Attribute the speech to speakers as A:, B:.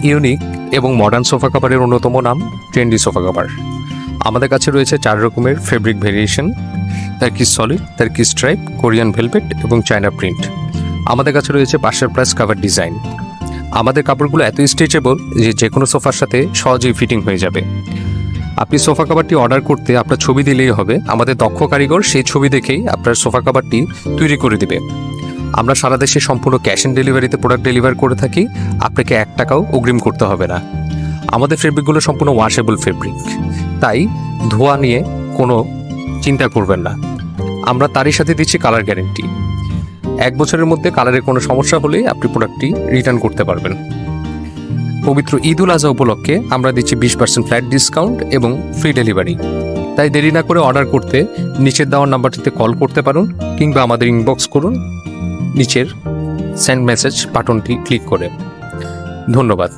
A: Unique এবং modern sofa কাভারের অন্যতম নাম ট্রেন্ডি সোফা কাভার। আমাদের কাছে রয়েছে 4 রকমের fabric variation, turkey solid, turkey stripe, Korean velvet এবং চায়না প্রিন্ট। আমাদের কাছে রয়েছে পাশের প্লাস কাভার ডিজাইন। আমাদের কাপড়গুলো এত স্ট্রেচেবল যে কোনো সোফার সাথে সহজেই ফিটিং হয়ে যাবে। আপনি সোফা কাভারটি অর্ডার করতে আপনার ছবি দিলেই হবে, আমাদের দক্ষ কারিগর সেই ছবি দেখেই আপনার সোফা কাভারটি তৈরি করে দেবে। আমরা সারা দেশে সম্পূর্ণ ক্যাশ অন ডেলিভারিতে প্রোডাক্ট ডেলিভার করে থাকি, আপনাকে 1 টাকাও অগ্রিম করতে হবে না। আমাদের ফেব্রিকগুলো সম্পূর্ণ ওয়াশেবল ফেব্রিক, তাই ধোয়া নিয়ে কোনো চিন্তা করবেন না। আমরা তারই সাথে দিচ্ছি কালার গ্যারেন্টি। 1 বছরের মধ্যে কালারের কোনো সমস্যা হলেই আপনি প্রোডাক্টটি রিটার্ন করতে পারবেন। পবিত্র ঈদ উল আজহা উপলক্ষে আমরা দিচ্ছি 20% ফ্ল্যাট ডিসকাউন্ট এবং ফ্রি ডেলিভারি। তাই দেরি না করে অর্ডার করতে নিচের দেওয়ার নাম্বারটিতে কল করতে পারুন কিংবা আমাদের ইনবক্স করুন নিচের সেন্ড মেসেজ বাটনটি ক্লিক করে। ধন্যবাদ।